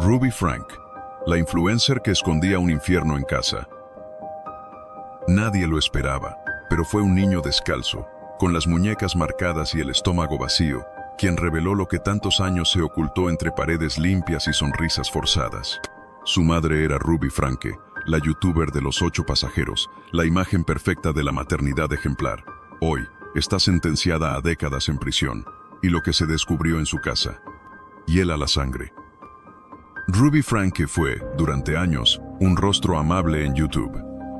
Ruby Frank, la influencer que escondía un infierno en casa. Nadie lo esperaba, pero fue un niño descalzo, con las muñecas marcadas y el estómago vacío, quien reveló lo que tantos años se ocultó entre paredes limpias y sonrisas forzadas. Su madre era Ruby Franke, la youtuber de los 8 pasajeros, la imagen perfecta de la maternidad ejemplar. Hoy, está sentenciada a décadas en prisión, y lo que se descubrió en su casa: hiela la sangre. Ruby Franke fue, durante años, un rostro amable en YouTube.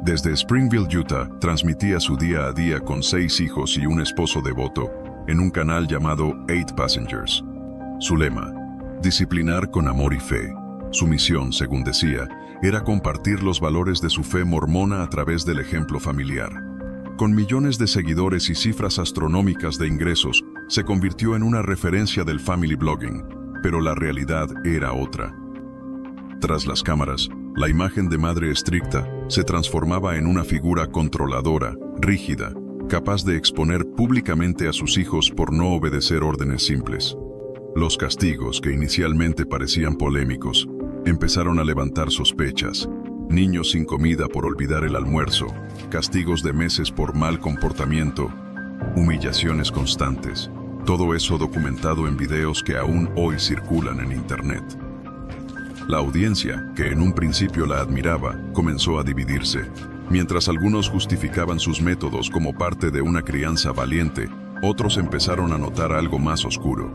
Desde Springville, Utah, transmitía su día a día con 6 hijos y un esposo devoto, en un canal llamado 8 Passengers. Su lema: disciplinar con amor y fe. Su misión, según decía, era compartir los valores de su fe mormona a través del ejemplo familiar. Con millones de seguidores y cifras astronómicas de ingresos, se convirtió en una referencia del family blogging, pero la realidad era otra. Tras las cámaras, la imagen de madre estricta se transformaba en una figura controladora, rígida, capaz de exponer públicamente a sus hijos por no obedecer órdenes simples. Los castigos, que inicialmente parecían polémicos, empezaron a levantar sospechas. Niños sin comida por olvidar el almuerzo, castigos de meses por mal comportamiento, humillaciones constantes. Todo eso documentado en videos que aún hoy circulan en Internet. La audiencia, que en un principio la admiraba, comenzó a dividirse. Mientras algunos justificaban sus métodos como parte de una crianza valiente, otros empezaron a notar algo más oscuro.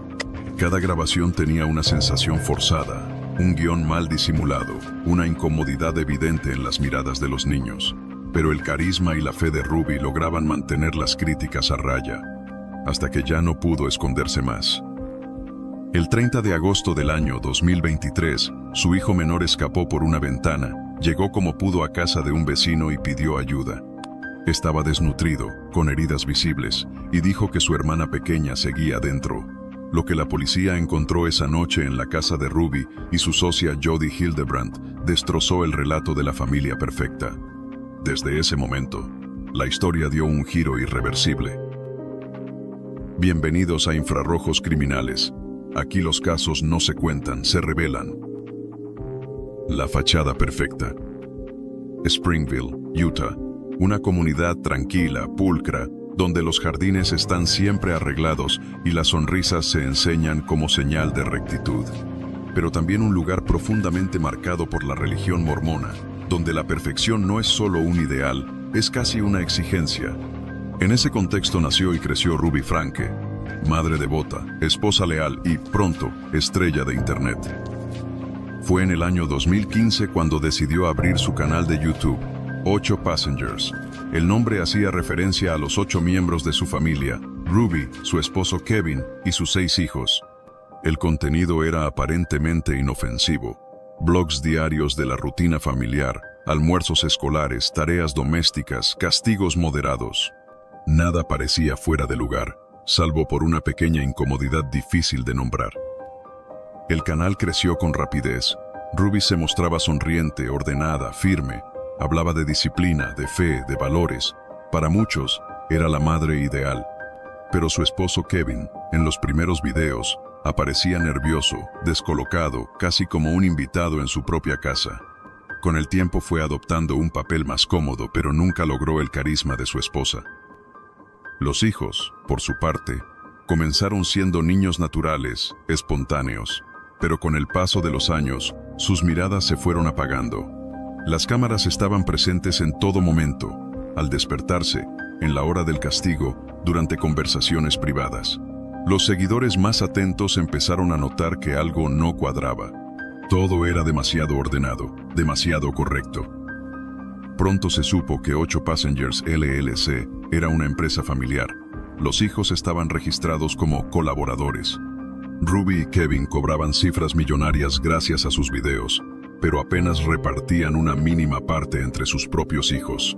Cada grabación tenía una sensación forzada, un guión mal disimulado, una incomodidad evidente en las miradas de los niños. Pero el carisma y la fe de Ruby lograban mantener las críticas a raya, hasta que ya no pudo esconderse más. El 30 de agosto del año 2023, su hijo menor escapó por una ventana, llegó como pudo a casa de un vecino y pidió ayuda. Estaba desnutrido, con heridas visibles, y dijo que su hermana pequeña seguía dentro. Lo que la policía encontró esa noche en la casa de Ruby y su socia Jody Hildebrandt destrozó el relato de la familia perfecta. Desde ese momento, la historia dio un giro irreversible. Bienvenidos a Infrarrojos Criminales. Aquí los casos no se cuentan, se revelan. La fachada perfecta. Springville, Utah, una comunidad tranquila, pulcra, donde los jardines están siempre arreglados y las sonrisas se enseñan como señal de rectitud. Pero también un lugar profundamente marcado por la religión mormona, donde la perfección no es solo un ideal, es casi una exigencia. En ese contexto nació y creció Ruby Franke, madre devota, esposa leal y, pronto, estrella de Internet. Fue en el año 2015 cuando decidió abrir su canal de YouTube, 8 Passengers. El nombre hacía referencia a los 8 miembros de su familia: Ruby, su esposo Kevin y sus 6 hijos. El contenido era aparentemente inofensivo. Blogs diarios de la rutina familiar, almuerzos escolares, tareas domésticas, castigos moderados. Nada parecía fuera de lugar, salvo por una pequeña incomodidad difícil de nombrar. El canal creció con rapidez. Ruby se mostraba sonriente, ordenada, firme. Hablaba de disciplina, de fe, de valores. Para muchos, era la madre ideal. Pero su esposo Kevin, en los primeros videos, aparecía nervioso, descolocado, casi como un invitado en su propia casa. Con el tiempo fue adoptando un papel más cómodo, pero nunca logró el carisma de su esposa. Los hijos, por su parte, comenzaron siendo niños naturales, espontáneos, pero con el paso de los años, sus miradas se fueron apagando. Las cámaras estaban presentes en todo momento, al despertarse, en la hora del castigo, durante conversaciones privadas. Los seguidores más atentos empezaron a notar que algo no cuadraba. Todo era demasiado ordenado, demasiado correcto. Pronto se supo que 8 Passengers LLC era una empresa familiar. Los hijos estaban registrados como colaboradores. Ruby y Kevin cobraban cifras millonarias gracias a sus videos, pero apenas repartían una mínima parte entre sus propios hijos.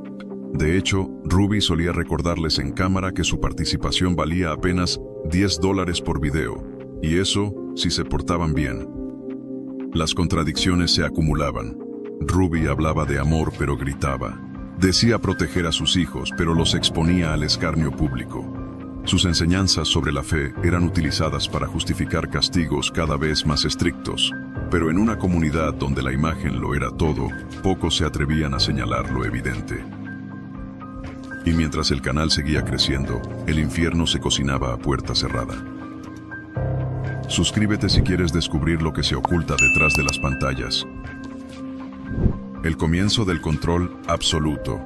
De hecho, Ruby solía recordarles en cámara que su participación valía apenas $10 por video, y eso si se portaban bien. Las contradicciones se acumulaban. Ruby hablaba de amor pero gritaba. Decía proteger a sus hijos, pero los exponía al escarnio público. Sus enseñanzas sobre la fe eran utilizadas para justificar castigos cada vez más estrictos. Pero en una comunidad donde la imagen lo era todo, pocos se atrevían a señalar lo evidente. Y mientras el canal seguía creciendo, el infierno se cocinaba a puerta cerrada. Suscríbete si quieres descubrir lo que se oculta detrás de las pantallas. El comienzo del control absoluto.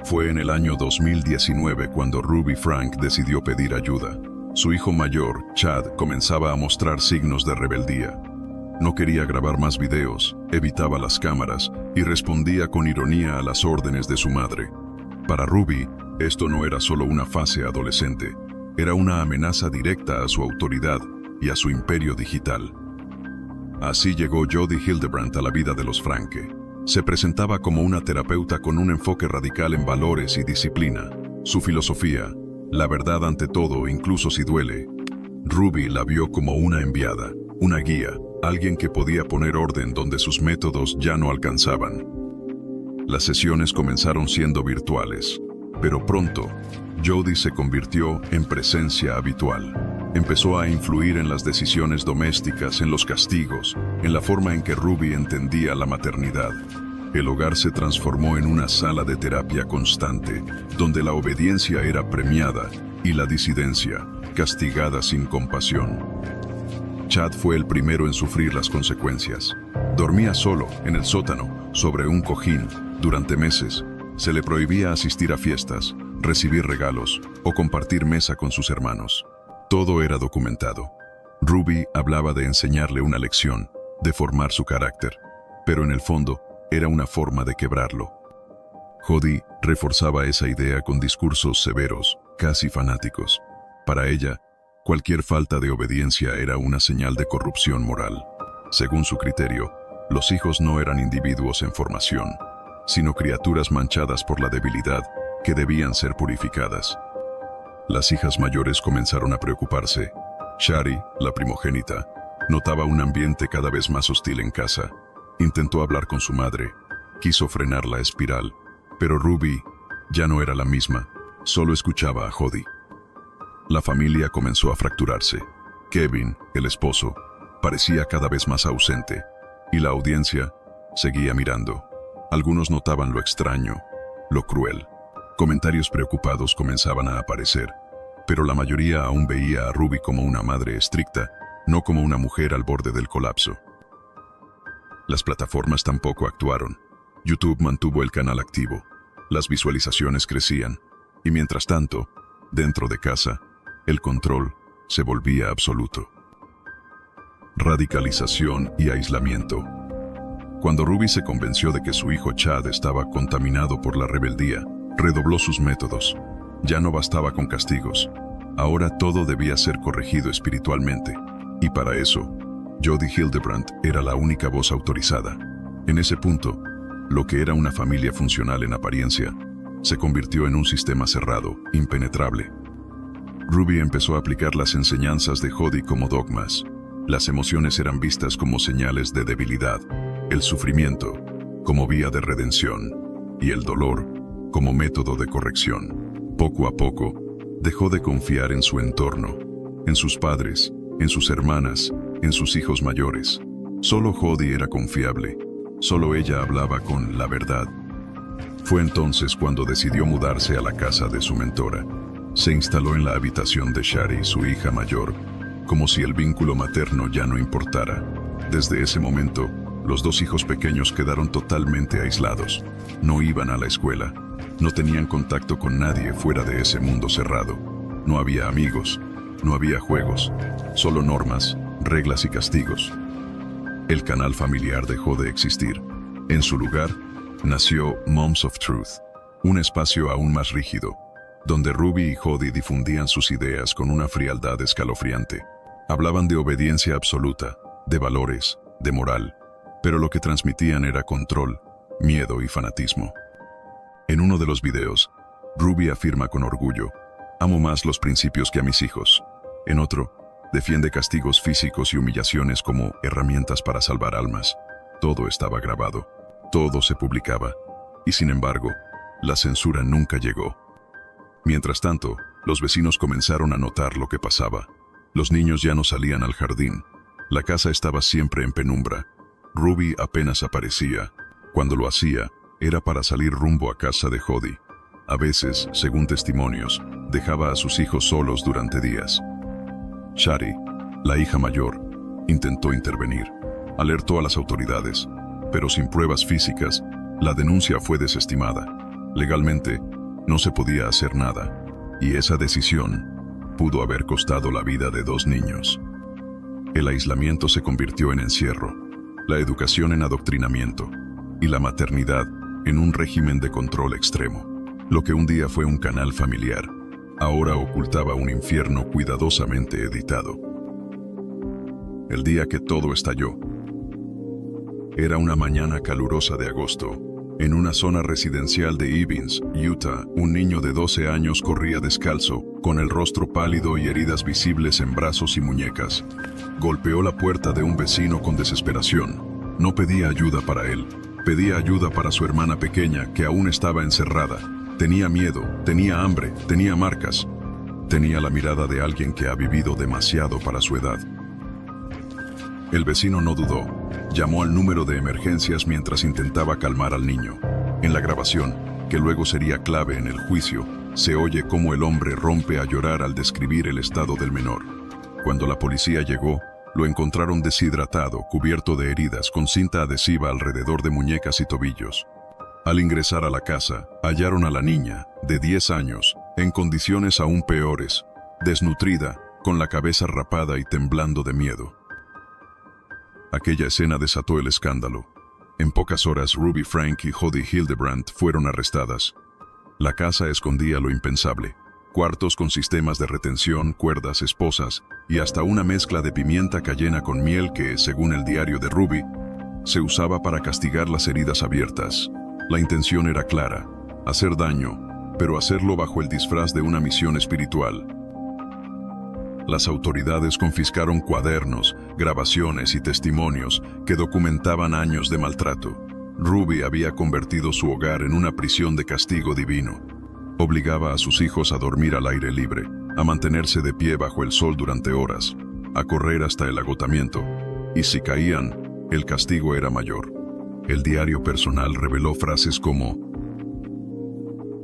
Fue en el año 2019 cuando Ruby Frank decidió pedir ayuda. Su hijo mayor, Chad, comenzaba a mostrar signos de rebeldía. No quería grabar más videos, evitaba las cámaras y respondía con ironía a las órdenes de su madre. Para Ruby, esto no era solo una fase adolescente, era una amenaza directa a su autoridad y a su imperio digital. Así llegó Jodi Hildebrandt a la vida de los Franke. Se presentaba como una terapeuta con un enfoque radical en valores y disciplina. Su filosofía, la verdad ante todo, incluso si duele. Ruby la vio como una enviada, una guía, alguien que podía poner orden donde sus métodos ya no alcanzaban. Las sesiones comenzaron siendo virtuales, pero pronto, Jodi se convirtió en presencia habitual. Empezó a influir en las decisiones domésticas, en los castigos, en la forma en que Ruby entendía la maternidad. El hogar se transformó en una sala de terapia constante, donde la obediencia era premiada y la disidencia castigada sin compasión. Chad fue el primero en sufrir las consecuencias. Dormía solo, en el sótano, sobre un cojín, durante meses. Se le prohibía asistir a fiestas, recibir regalos o compartir mesa con sus hermanos. Todo era documentado. Ruby hablaba de enseñarle una lección, de formar su carácter, pero en el fondo era una forma de quebrarlo. Jodi reforzaba esa idea con discursos severos, casi fanáticos. Para ella, cualquier falta de obediencia era una señal de corrupción moral. Según su criterio, los hijos no eran individuos en formación, sino criaturas manchadas por la debilidad que debían ser purificadas. Las hijas mayores comenzaron a preocuparse. Shari, la primogénita, notaba un ambiente cada vez más hostil en casa. Intentó hablar con su madre, quiso frenar la espiral, pero Ruby ya no era la misma, solo escuchaba a Jodi. La familia comenzó a fracturarse. Kevin, el esposo, parecía cada vez más ausente, y la audiencia seguía mirando. Algunos notaban lo extraño, lo cruel. Comentarios preocupados comenzaban a aparecer, pero la mayoría aún veía a Ruby como una madre estricta, no como una mujer al borde del colapso. Las plataformas tampoco actuaron. YouTube mantuvo el canal activo. Las visualizaciones crecían, y mientras tanto, dentro de casa, el control se volvía absoluto. Radicalización y aislamiento. Cuando Ruby se convenció de que su hijo Chad estaba contaminado por la rebeldía, redobló sus métodos. Ya no bastaba con castigos. Ahora todo debía ser corregido espiritualmente. Y para eso, Jodi Hildebrandt era la única voz autorizada. En ese punto, lo que era una familia funcional en apariencia, se convirtió en un sistema cerrado, impenetrable. Ruby empezó a aplicar las enseñanzas de Jodi como dogmas. Las emociones eran vistas como señales de debilidad, el sufrimiento como vía de redención y el dolor como método de corrección. Poco a poco, dejó de confiar en su entorno, en sus padres, en sus hermanas, en sus hijos mayores. Solo Jodi era confiable, solo ella hablaba con la verdad. Fue entonces cuando decidió mudarse a la casa de su mentora. Se instaló en la habitación de Shari, su hija mayor, como si el vínculo materno ya no importara. Desde ese momento, los dos hijos pequeños quedaron totalmente aislados. No iban a la escuela, no tenían contacto con nadie fuera de ese mundo cerrado. No había amigos, no había juegos, solo normas, reglas y castigos. El canal familiar dejó de existir. En su lugar, nació Moms of Truth, un espacio aún más rígido, donde Ruby y Jodi difundían sus ideas con una frialdad escalofriante. Hablaban de obediencia absoluta, de valores, de moral, pero lo que transmitían era control, miedo y fanatismo. En uno de los videos, Ruby afirma con orgullo: "Amo más los principios que a mis hijos". En otro, defiende castigos físicos y humillaciones como herramientas para salvar almas. Todo estaba grabado, todo se publicaba, y sin embargo, la censura nunca llegó. Mientras tanto, los vecinos comenzaron a notar lo que pasaba. Los niños ya no salían al jardín. La casa estaba siempre en penumbra. Ruby apenas aparecía. Cuando lo hacía, era para salir rumbo a casa de Jody. A veces, según testimonios, dejaba a sus hijos solos durante días. Shari, la hija mayor, intentó intervenir. Alertó a las autoridades, pero sin pruebas físicas, la denuncia fue desestimada. Legalmente, no se podía hacer nada, y esa decisión pudo haber costado la vida de 2 niños. El aislamiento se convirtió en encierro, la educación en adoctrinamiento, y la maternidad en un régimen de control extremo. Lo que un día fue un canal familiar, ahora ocultaba un infierno cuidadosamente editado. El día que todo estalló. Era una mañana calurosa de agosto. En una zona residencial de Evans, Utah, un niño de 12 años corría descalzo, con el rostro pálido y heridas visibles en brazos y muñecas. Golpeó la puerta de un vecino con desesperación. No pedía ayuda para él, pedía ayuda para su hermana pequeña, que aún estaba encerrada. Tenía miedo, tenía hambre, tenía marcas. Tenía la mirada de alguien que ha vivido demasiado para su edad. El vecino no dudó. Llamó al número de emergencias mientras intentaba calmar al niño. En la grabación, que luego sería clave en el juicio, se oye cómo el hombre rompe a llorar al describir el estado del menor. Cuando la policía llegó, lo encontraron deshidratado, cubierto de heridas, con cinta adhesiva alrededor de muñecas y tobillos. Al ingresar a la casa, hallaron a la niña, de 10 años, en condiciones aún peores, desnutrida, con la cabeza rapada y temblando de miedo. Aquella escena desató el escándalo. En pocas horas, Ruby Frank y Jody Hildebrandt fueron arrestadas. La casa escondía lo impensable: cuartos con sistemas de retención, cuerdas, esposas y hasta una mezcla de pimienta cayena con miel que, según el diario de Ruby, se usaba para castigar las heridas abiertas. La intención era clara: hacer daño, pero hacerlo bajo el disfraz de una misión espiritual. Las autoridades confiscaron cuadernos, grabaciones y testimonios que documentaban años de maltrato. Ruby había convertido su hogar en una prisión de castigo divino. Obligaba a sus hijos a dormir al aire libre, a mantenerse de pie bajo el sol durante horas, a correr hasta el agotamiento, y si caían, el castigo era mayor. El diario personal reveló frases como: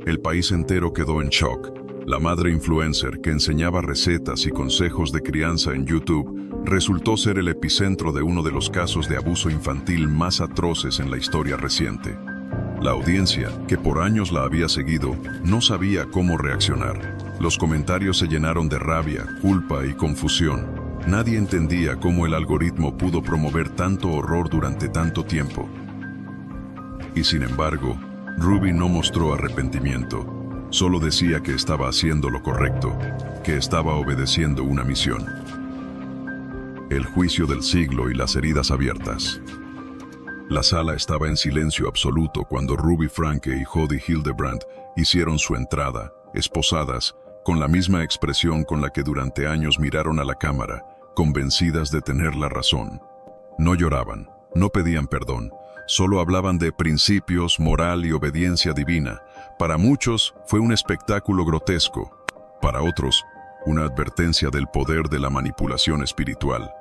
"El país entero quedó en shock. La madre influencer que enseñaba recetas y consejos de crianza en YouTube resultó ser el epicentro de uno de los casos de abuso infantil más atroces en la historia reciente". La audiencia, que por años la había seguido, no sabía cómo reaccionar. Los comentarios se llenaron de rabia, culpa y confusión. Nadie entendía cómo el algoritmo pudo promover tanto horror durante tanto tiempo. Y sin embargo, Ruby no mostró arrepentimiento. Solo decía que estaba haciendo lo correcto, que estaba obedeciendo una misión. El juicio del siglo y las heridas abiertas. La sala estaba en silencio absoluto cuando Ruby Franke y Jody Hildebrandt hicieron su entrada, esposadas, con la misma expresión con la que durante años miraron a la cámara, convencidas de tener la razón. No lloraban, no pedían perdón, solo hablaban de principios, moral y obediencia divina. Para muchos fue un espectáculo grotesco, para otros, una advertencia del poder de la manipulación espiritual.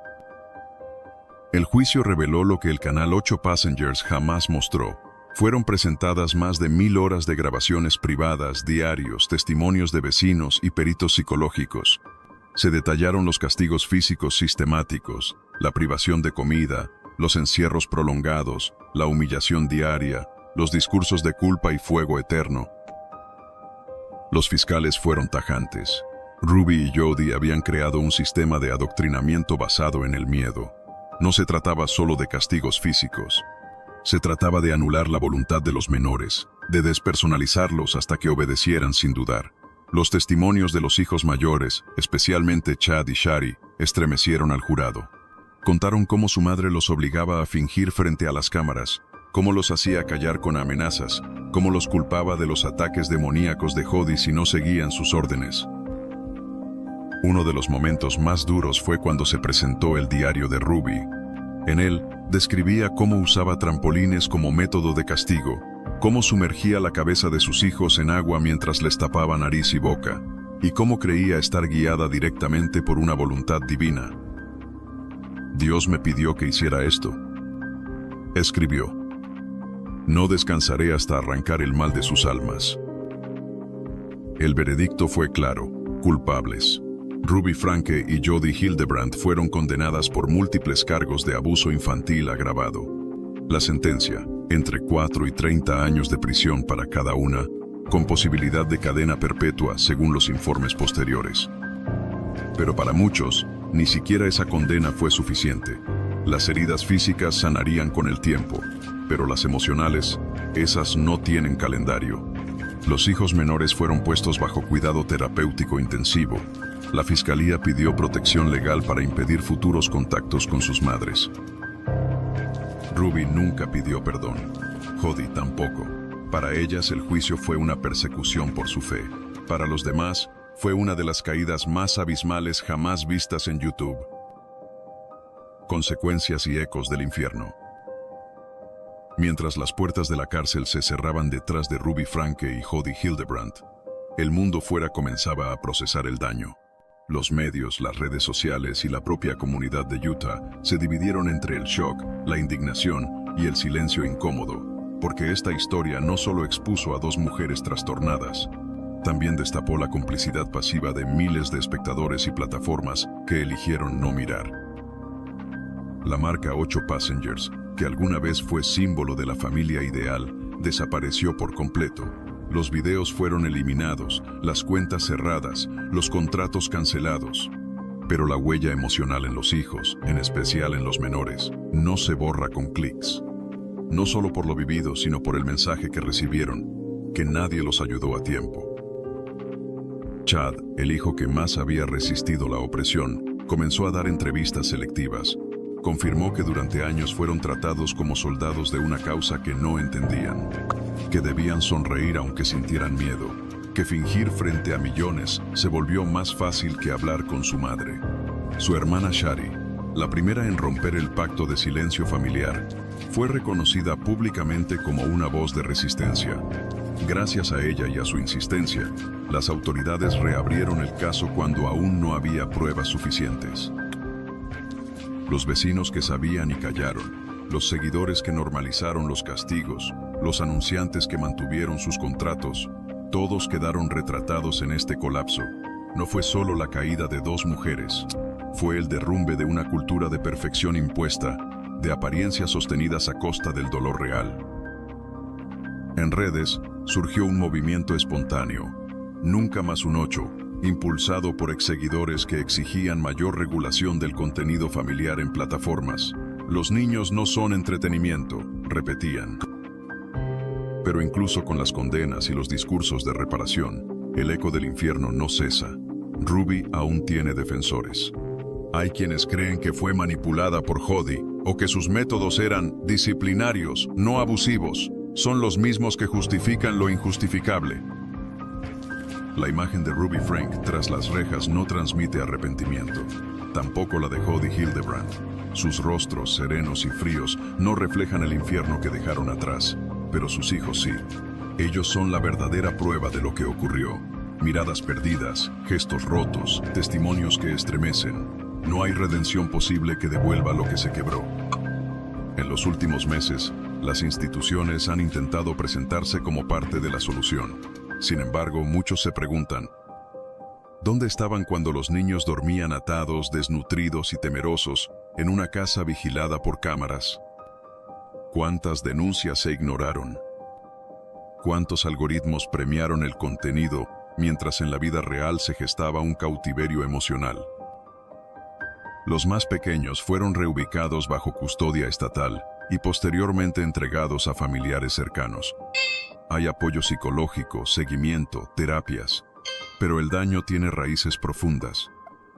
El juicio reveló lo que el canal 8 Passengers jamás mostró. Fueron presentadas más de 1000 horas de grabaciones privadas, diarios, testimonios de vecinos y peritos psicológicos. Se detallaron los castigos físicos sistemáticos, la privación de comida, los encierros prolongados, la humillación diaria, los discursos de culpa y fuego eterno. Los fiscales fueron tajantes. Ruby y Jody habían creado un sistema de adoctrinamiento basado en el miedo. No se trataba solo de castigos físicos. Se trataba de anular la voluntad de los menores, de despersonalizarlos hasta que obedecieran sin dudar. Los testimonios de los hijos mayores, especialmente Chad y Shari, estremecieron al jurado. Contaron cómo su madre los obligaba a fingir frente a las cámaras, cómo los hacía callar con amenazas, cómo los culpaba de los ataques demoníacos de Jody si no seguían sus órdenes. Uno de los momentos más duros fue cuando se presentó el diario de Ruby. En él, describía cómo usaba trampolines como método de castigo, cómo sumergía la cabeza de sus hijos en agua mientras les tapaba nariz y boca, y cómo creía estar guiada directamente por una voluntad divina. Dios me pidió que hiciera esto. Escribió: no descansaré hasta arrancar el mal de sus almas. El veredicto fue claro: culpables. Ruby Franke y Jodi Hildebrandt fueron condenadas por múltiples cargos de abuso infantil agravado. La sentencia, entre 4 y 30 años de prisión para cada una, con posibilidad de cadena perpetua según los informes posteriores. Pero para muchos, ni siquiera esa condena fue suficiente. Las heridas físicas sanarían con el tiempo, pero las emocionales, esas no tienen calendario. Los hijos menores fueron puestos bajo cuidado terapéutico intensivo. La fiscalía pidió protección legal para impedir futuros contactos con sus madres. Ruby nunca pidió perdón. Jodi tampoco. Para ellas el juicio fue una persecución por su fe. Para los demás, fue una de las caídas más abismales jamás vistas en YouTube. Consecuencias y ecos del infierno. Mientras las puertas de la cárcel se cerraban detrás de Ruby Franke y Jodi Hildebrandt, el mundo fuera comenzaba a procesar el daño. Los medios, las redes sociales y la propia comunidad de Utah se dividieron entre el shock, la indignación y el silencio incómodo, porque esta historia no solo expuso a dos mujeres trastornadas, también destapó la complicidad pasiva de miles de espectadores y plataformas que eligieron no mirar. La marca 8 Passengers, que alguna vez fue símbolo de la familia ideal, desapareció por completo. Los videos fueron eliminados, las cuentas cerradas, los contratos cancelados. Pero la huella emocional en los hijos, en especial en los menores, no se borra con clics. No solo por lo vivido, sino por el mensaje que recibieron, que nadie los ayudó a tiempo. Chad, el hijo que más había resistido la opresión, comenzó a dar entrevistas selectivas. Confirmó que durante años fueron tratados como soldados de una causa que no entendían, que debían sonreír aunque sintieran miedo, que fingir frente a millones se volvió más fácil que hablar con su madre. Su hermana Shari, la primera en romper el pacto de silencio familiar, fue reconocida públicamente como una voz de resistencia. Gracias a ella y a su insistencia, las autoridades reabrieron el caso cuando aún no había pruebas suficientes. Los vecinos que sabían y callaron, los seguidores que normalizaron los castigos, los anunciantes que mantuvieron sus contratos, todos quedaron retratados en este colapso. No fue solo la caída de dos mujeres, fue el derrumbe de una cultura de perfección impuesta, de apariencias sostenidas a costa del dolor real. En redes surgió un movimiento espontáneo, Nunca Más un 8, impulsado por exseguidores que exigían mayor regulación del contenido familiar en plataformas. Los niños no son entretenimiento, repetían. Pero incluso con las condenas y los discursos de reparación, el eco del infierno no cesa. Ruby aún tiene defensores. Hay quienes creen que fue manipulada por Jodi, o que sus métodos eran disciplinarios, no abusivos. Son los mismos que justifican lo injustificable. La imagen de Ruby Frank tras las rejas no transmite arrepentimiento. Tampoco la de Jodi Hildebrandt. Sus rostros serenos y fríos no reflejan el infierno que dejaron atrás, pero sus hijos sí. Ellos son la verdadera prueba de lo que ocurrió. Miradas perdidas, gestos rotos, testimonios que estremecen. No hay redención posible que devuelva lo que se quebró. En los últimos meses, las instituciones han intentado presentarse como parte de la solución. Sin embargo, muchos se preguntan, ¿dónde estaban cuando los niños dormían atados, desnutridos y temerosos en una casa vigilada por cámaras? ¿Cuántas denuncias se ignoraron? ¿Cuántos algoritmos premiaron el contenido mientras en la vida real se gestaba un cautiverio emocional? Los más pequeños fueron reubicados bajo custodia estatal y posteriormente entregados a familiares cercanos. Hay apoyo psicológico, seguimiento, terapias, pero el daño tiene raíces profundas.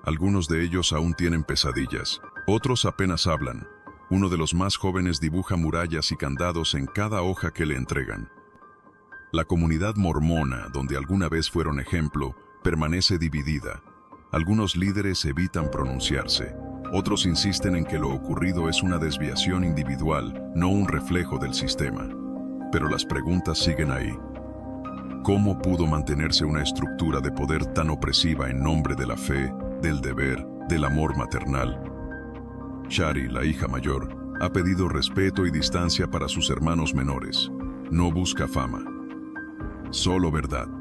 Algunos de ellos aún tienen pesadillas, otros apenas hablan. Uno de los más jóvenes dibuja murallas y candados en cada hoja que le entregan. La comunidad mormona, donde alguna vez fueron ejemplo, permanece dividida. Algunos líderes evitan pronunciarse. Otros insisten en que lo ocurrido es una desviación individual, no un reflejo del sistema. Pero las preguntas siguen ahí. ¿Cómo pudo mantenerse una estructura de poder tan opresiva en nombre de la fe, del deber, del amor maternal? Shari, la hija mayor, ha pedido respeto y distancia para sus hermanos menores. No busca fama, solo verdad.